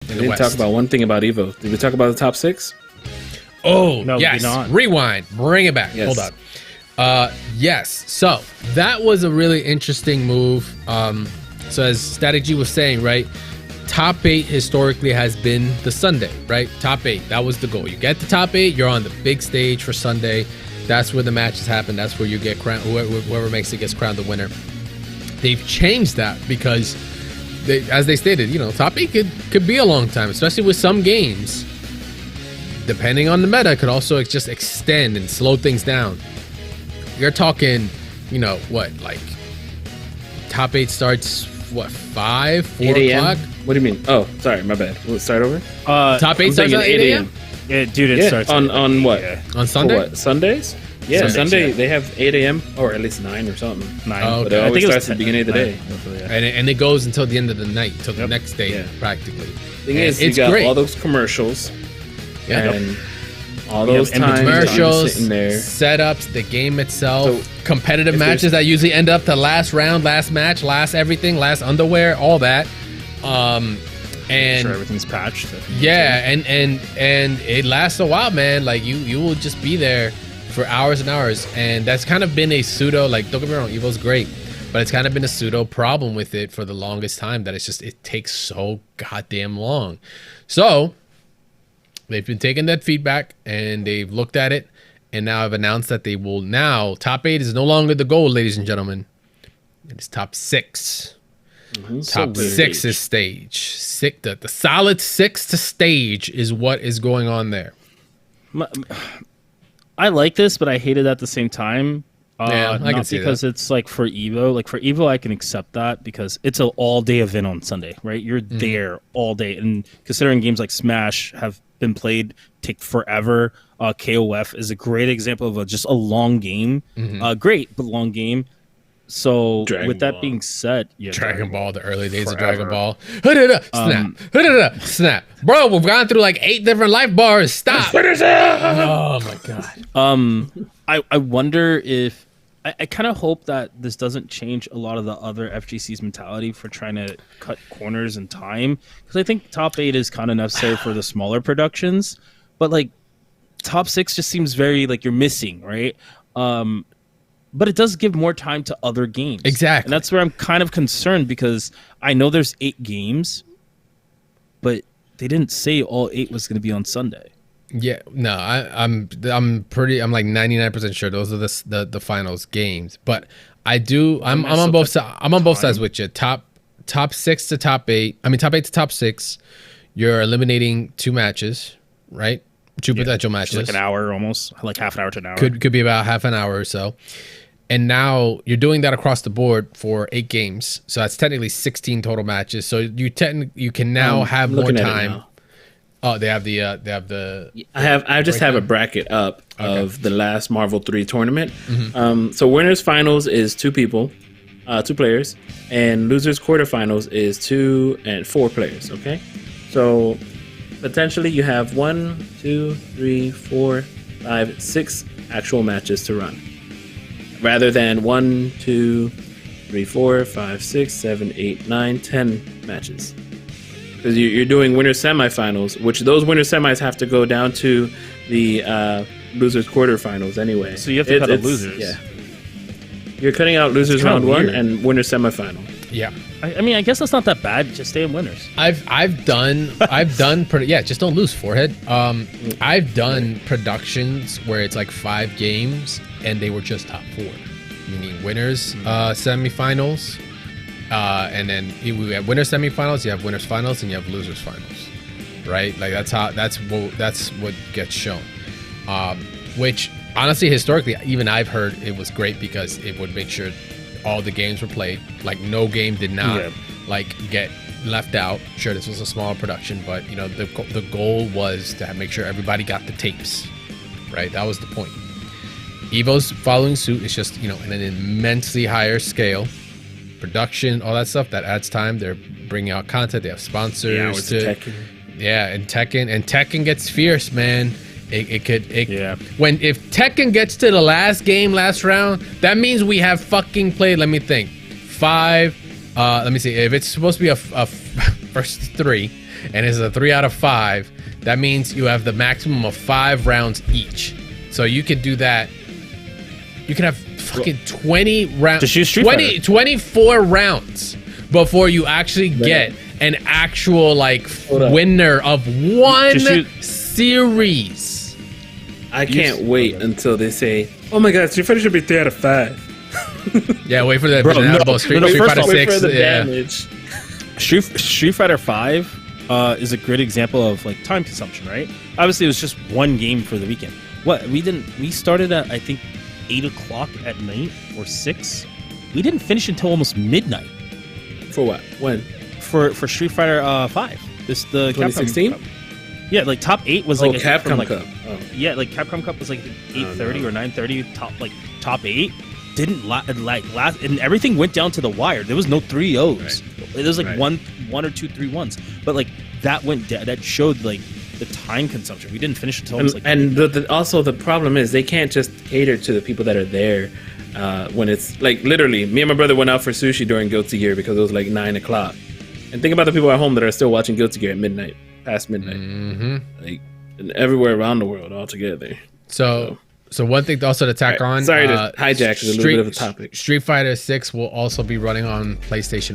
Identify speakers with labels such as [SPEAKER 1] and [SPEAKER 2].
[SPEAKER 1] in
[SPEAKER 2] We
[SPEAKER 1] the
[SPEAKER 2] didn't
[SPEAKER 1] West.
[SPEAKER 2] talk about one thing about EVO. Did we talk about the top 6?
[SPEAKER 1] Oh,
[SPEAKER 3] No, we
[SPEAKER 1] yes.
[SPEAKER 3] did not.
[SPEAKER 1] Rewind. Bring it back.
[SPEAKER 2] Yes.
[SPEAKER 1] Hold on. Yes. So that was a really interesting move. So as Static G was saying, right? Top 8 historically has been the Sunday, right? Top 8. That was the goal. You get the top 8, you're on the big stage for Sunday. That's where the matches happen. That's where you get crowned. Whoever makes it gets crowned the winner. They've changed that because, as they stated, top 8 could be a long time, especially with some games. Depending on the meta, could also just extend and slow things down. You're talking, like top 8 starts 5, 4
[SPEAKER 2] 8 a.m.?
[SPEAKER 1] o'clock.
[SPEAKER 2] What do you mean? Oh, sorry, my bad. We'll start over.
[SPEAKER 1] Top 8
[SPEAKER 2] I'm
[SPEAKER 1] starts
[SPEAKER 2] thinking
[SPEAKER 1] at 8 a.m.
[SPEAKER 3] Dude, it starts
[SPEAKER 2] on what?
[SPEAKER 3] Yeah.
[SPEAKER 1] on Sunday.
[SPEAKER 2] For what? Sundays? Yeah,
[SPEAKER 3] Sundays,
[SPEAKER 2] Sunday
[SPEAKER 3] yeah.
[SPEAKER 2] they have 8 a.m. or at least 9 or something.
[SPEAKER 3] 9.
[SPEAKER 1] Oh,
[SPEAKER 2] But
[SPEAKER 1] okay.
[SPEAKER 2] it
[SPEAKER 3] I
[SPEAKER 2] always
[SPEAKER 3] think it was
[SPEAKER 2] starts at the beginning of the day.
[SPEAKER 1] And it goes until the end of the night, till the
[SPEAKER 3] Yep.
[SPEAKER 1] next day,
[SPEAKER 2] Yeah.
[SPEAKER 1] practically.
[SPEAKER 2] Thing
[SPEAKER 1] And
[SPEAKER 2] is, you
[SPEAKER 1] it's
[SPEAKER 2] got
[SPEAKER 1] great.
[SPEAKER 2] all those commercials
[SPEAKER 1] Yeah.
[SPEAKER 2] and all those
[SPEAKER 3] and
[SPEAKER 2] times
[SPEAKER 1] Commercials,
[SPEAKER 2] sitting there.
[SPEAKER 1] setups, the game itself,
[SPEAKER 2] So,
[SPEAKER 1] competitive
[SPEAKER 2] if there's-
[SPEAKER 1] matches that usually end up to last round, last match, last everything, last underwear, all that. And
[SPEAKER 3] Sure, everything's patched.
[SPEAKER 1] yeah, and it lasts a while, man. Like you will just be there for hours and hours, and that's kind of been a pseudo. Like, don't get me wrong, EVO's great, but it's kind of been a pseudo problem with it for the longest time. That it takes so goddamn long. So they've been taking that feedback and they've looked at it, and now have announced that they will now top 8 is no longer the goal, ladies and gentlemen. It is top 6. Top
[SPEAKER 2] weird.
[SPEAKER 1] 6 is stage. The solid 6 to stage is what is going on there.
[SPEAKER 3] I like this, but I hate it at the same time.
[SPEAKER 1] Yeah, I can
[SPEAKER 3] not
[SPEAKER 1] see
[SPEAKER 3] because
[SPEAKER 1] that.
[SPEAKER 3] it's like for EVO. Like for EVO, I can accept that because it's an all-day event on Sunday, right? You're
[SPEAKER 1] Mm-hmm.
[SPEAKER 3] there all day, and considering games like Smash have been played take forever, KOF is a great example of just a long game.
[SPEAKER 1] Mm-hmm.
[SPEAKER 3] Great, but long game. So
[SPEAKER 2] Dragon
[SPEAKER 3] with that
[SPEAKER 2] Ball.
[SPEAKER 3] being said, yeah,
[SPEAKER 1] Dragon Ball, the early days of
[SPEAKER 3] Forever.
[SPEAKER 1] Dragon Ball. Snap. Snap. Bro, we've gone through like 8 different life bars. Stop. Oh my god.
[SPEAKER 3] I wonder if I kind of hope that this doesn't change a lot of the other FGC's mentality for trying to cut corners in time, because I think top 8 is kind of necessary for the smaller productions, but like top 6 just seems very like you're missing, right? But it does give more time to other games.
[SPEAKER 1] Exactly.
[SPEAKER 3] And that's where I'm kind of concerned, because I know there's 8 games, but they didn't say all 8 was going to be on Sunday.
[SPEAKER 1] Yeah, no, I'm like 99% sure those are the finals games. But I'm on both sides. I'm on both sides with you. Top 6 to top 8. I mean, top 8 to top 6. You're eliminating 2 matches, right? 2 potential
[SPEAKER 3] Which is
[SPEAKER 1] matches.
[SPEAKER 3] like an hour almost, like half an hour to an hour.
[SPEAKER 1] Could be about half an hour or so. And now you're doing that across the board for 8 games. So that's technically 16 total matches. So you can now have more
[SPEAKER 2] looking at it
[SPEAKER 1] time.
[SPEAKER 2] now.
[SPEAKER 1] Oh, they have the
[SPEAKER 2] I just have a bracket up of the last Marvel 3 tournament. So winners finals is 2 people, 2 players, and losers quarterfinals is 2 and 4 players. Okay, so potentially you have 1, 2, 3, 4, 5, 6 actual matches to run, rather than 1, 2, 3, 4, 5, 6, 7, 8, 9, 10 matches. Because you're doing winner semifinals, which those winner semis have to go down to the losers quarterfinals anyway.
[SPEAKER 3] So you have to cut out losers.
[SPEAKER 2] Yeah, you're cutting out losers
[SPEAKER 3] kinda
[SPEAKER 2] round 1
[SPEAKER 3] weird.
[SPEAKER 2] and winner semifinal.
[SPEAKER 1] yeah.
[SPEAKER 3] I mean, I guess that's not that bad. Just stay in winners.
[SPEAKER 1] I've done just don't lose, forehead. I've done productions where it's like 5 games and they were just top 4, meaning winners semifinals, and then we have winners semifinals, you have winners finals, and you have losers finals, right? Like that's what gets shown. Which honestly, historically, even I've heard it was great because it would make sure all the games were played. Like no game did not get left out. Sure, this was a smaller production, but the goal was to make sure everybody got the tapes, right? That was the point. EVO's following suit. It's just in an immensely higher scale, production, all that stuff that adds time. They're bringing out content. They have sponsors. And Tekken gets fierce, man. If Tekken gets to the last game, last round, that means we have fucking played, let me think, 5, let me see, if it's supposed to be versus 3, and it's a 3 out of 5, that means you have the maximum of 5 rounds each. So you could do that. You can have fucking 20 rounds,
[SPEAKER 3] Just use Street
[SPEAKER 1] 24 rounds before you actually get an actual like winner of one series.
[SPEAKER 2] I can't wait until they say, "Oh my God, Street Fighter should be 3 out of 5."
[SPEAKER 1] Yeah, wait for the Street
[SPEAKER 3] first
[SPEAKER 1] Fighter
[SPEAKER 3] off,
[SPEAKER 1] 6.
[SPEAKER 2] the
[SPEAKER 1] Yeah.
[SPEAKER 2] damage.
[SPEAKER 3] Street Fighter 5 is a great example of like time consumption, right? Obviously, it was just one game for the weekend. We started at I think 8 o'clock at night or 6. We didn't finish until almost midnight.
[SPEAKER 2] For what? When?
[SPEAKER 3] For Street Fighter 5. This the
[SPEAKER 2] 2016.
[SPEAKER 3] Capcom Cup. Yeah, like top 8 was like
[SPEAKER 2] Capcom
[SPEAKER 3] like,
[SPEAKER 2] Cup. Oh.
[SPEAKER 3] Yeah, like Capcom Cup was like 8:30 or 9:30. Top 8 didn't last, and everything went down to the wire. There was no 3-0s.
[SPEAKER 2] Right.
[SPEAKER 3] There was like
[SPEAKER 2] Right.
[SPEAKER 3] one or two 3-1s, but like that went that showed like the time consumption. We didn't finish until almost like
[SPEAKER 2] Also the problem is they can't just cater to the people that are there when it's like literally me and my brother went out for sushi during Guilty Gear because it was like 9 o'clock. And think about the people at home that are still watching Guilty Gear at midnight, past midnight, like and everywhere around the world all together.
[SPEAKER 1] So one thing also to tack on.
[SPEAKER 2] Sorry to hijack a little bit of a topic.
[SPEAKER 1] Street Fighter 6 will also be running on PlayStation